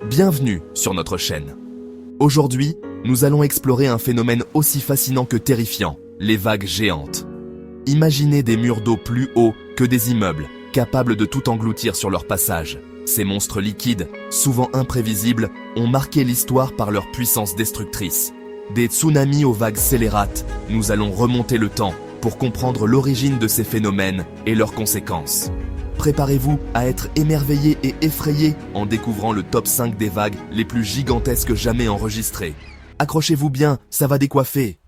bienvenue sur notre chaîne. Aujourd'hui, nous allons explorer un phénomène aussi fascinant que terrifiant, les vagues géantes. Imaginez des murs d'eau plus hauts que des immeubles, capables de tout engloutir sur leur passage. Ces monstres liquides, souvent imprévisibles, ont marqué l'histoire par leur puissance destructrice. Des tsunamis aux vagues scélérates, nous allons remonter le temps pour comprendre l'origine de ces phénomènes et leurs conséquences. Préparez-vous à être émerveillés et effrayés en découvrant le top 5 des vagues les plus gigantesques jamais enregistrées. Accrochez-vous bien, ça va décoiffer.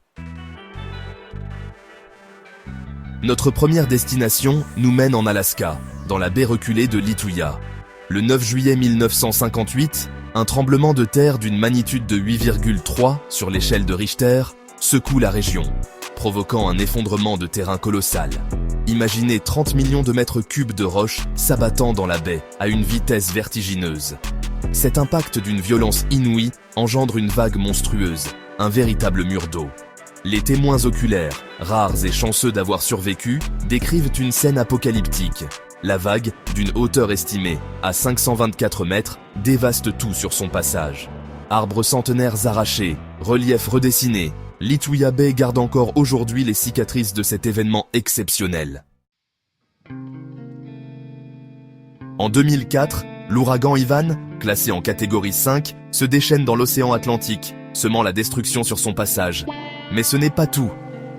Notre première destination nous mène en Alaska, dans la baie reculée de Lituya. Le 9 juillet 1958, un tremblement de terre d'une magnitude de 8,3 sur l'échelle de Richter secoue la région, provoquant un effondrement de terrain colossal. Imaginez 30 millions de mètres cubes de roches s'abattant dans la baie à une vitesse vertigineuse. Cet impact d'une violence inouïe engendre une vague monstrueuse, un véritable mur d'eau. Les témoins oculaires, rares et chanceux d'avoir survécu, décrivent une scène apocalyptique. La vague, d'une hauteur estimée à 524 mètres, dévaste tout sur son passage. Arbres centenaires arrachés, reliefs redessinés, Lituya Bay garde encore aujourd'hui les cicatrices de cet événement exceptionnel. En 2004, l'ouragan Ivan, classé en catégorie 5, se déchaîne dans l'océan Atlantique, semant la destruction sur son passage. Mais ce n'est pas tout.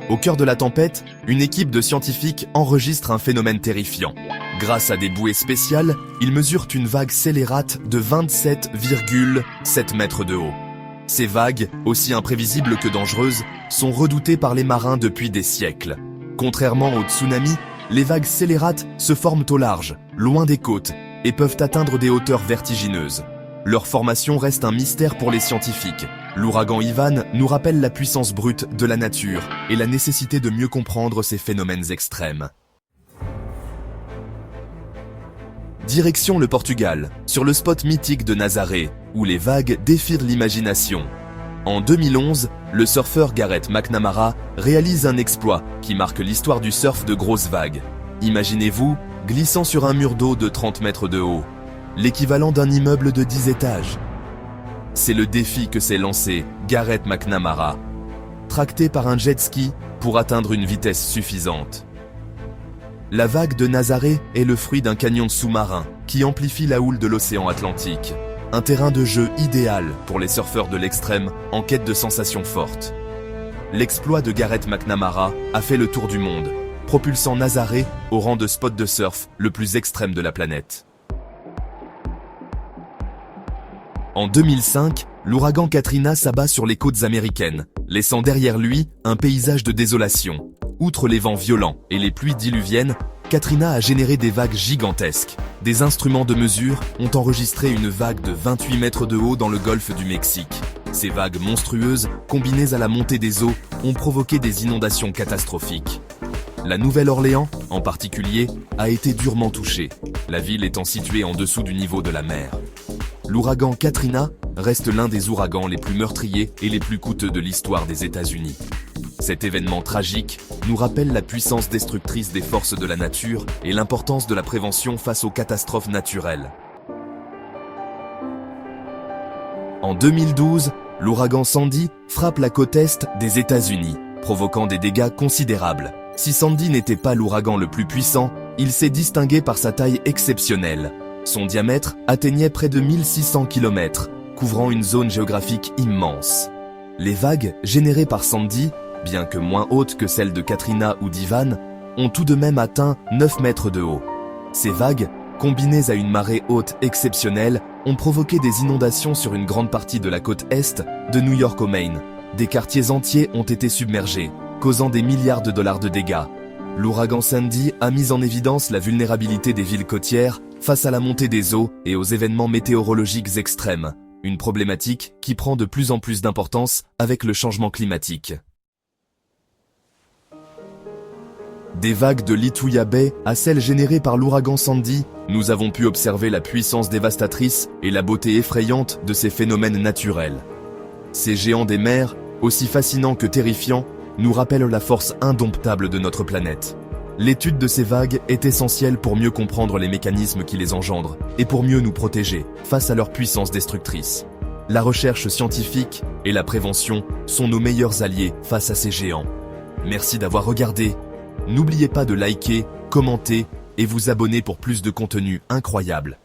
Au cœur de la tempête, une équipe de scientifiques enregistre un phénomène terrifiant. Grâce à des bouées spéciales, ils mesurent une vague scélérate de 27,7 mètres de haut. Ces vagues, aussi imprévisibles que dangereuses, sont redoutées par les marins depuis des siècles. Contrairement aux tsunamis, les vagues scélérates se forment au large, loin des côtes, et peuvent atteindre des hauteurs vertigineuses. Leur formation reste un mystère pour les scientifiques. L'ouragan Ivan nous rappelle la puissance brute de la nature et la nécessité de mieux comprendre ces phénomènes extrêmes. Direction le Portugal, sur le spot mythique de Nazaré, où les vagues défient l'imagination. En 2011, le surfeur Gareth McNamara réalise un exploit qui marque l'histoire du surf de grosses vagues. Imaginez-vous glissant sur un mur d'eau de 30 mètres de haut, l'équivalent d'un immeuble de 10 étages. C'est le défi que s'est lancé Gareth McNamara, tracté par un jet ski pour atteindre une vitesse suffisante. La vague de Nazaré est le fruit d'un canyon sous-marin qui amplifie la houle de l'océan Atlantique. Un terrain de jeu idéal pour les surfeurs de l'extrême en quête de sensations fortes. L'exploit de Gareth McNamara a fait le tour du monde, propulsant Nazaré au rang de spot de surf le plus extrême de la planète. En 2005, l'ouragan Katrina s'abat sur les côtes américaines, laissant derrière lui un paysage de désolation. Outre les vents violents et les pluies diluviennes, Katrina a généré des vagues gigantesques. Des instruments de mesure ont enregistré une vague de 28 mètres de haut dans le golfe du Mexique. Ces vagues monstrueuses, combinées à la montée des eaux, ont provoqué des inondations catastrophiques. La Nouvelle-Orléans, en particulier, a été durement touchée, la ville étant située en dessous du niveau de la mer. L'ouragan Katrina reste l'un des ouragans les plus meurtriers et les plus coûteux de l'histoire des États-Unis. Cet événement tragique nous rappelle la puissance destructrice des forces de la nature et l'importance de la prévention face aux catastrophes naturelles. En 2012, l'ouragan Sandy frappe la côte est des États-Unis, provoquant des dégâts considérables. Si Sandy n'était pas l'ouragan le plus puissant, il s'est distingué par sa taille exceptionnelle. Son diamètre atteignait près de 1600 km, couvrant une zone géographique immense. Les vagues générées par Sandy, bien que moins hautes que celles de Katrina ou d'Ivan, ont tout de même atteint 9 mètres de haut. Ces vagues, combinées à une marée haute exceptionnelle, ont provoqué des inondations sur une grande partie de la côte est de New York au Maine. Des quartiers entiers ont été submergés, causant des milliards de dollars de dégâts. L'ouragan Sandy a mis en évidence la vulnérabilité des villes côtières face à la montée des eaux et aux événements météorologiques extrêmes, une problématique qui prend de plus en plus d'importance avec le changement climatique. Des vagues de Lituya Bay à celles générées par l'ouragan Sandy, nous avons pu observer la puissance dévastatrice et la beauté effrayante de ces phénomènes naturels. Ces géants des mers, aussi fascinants que terrifiants, nous rappellent la force indomptable de notre planète. L'étude de ces vagues est essentielle pour mieux comprendre les mécanismes qui les engendrent et pour mieux nous protéger face à leur puissance destructrice. La recherche scientifique et la prévention sont nos meilleurs alliés face à ces géants. Merci d'avoir regardé. N'oubliez pas de liker, commenter et vous abonner pour plus de contenu incroyable.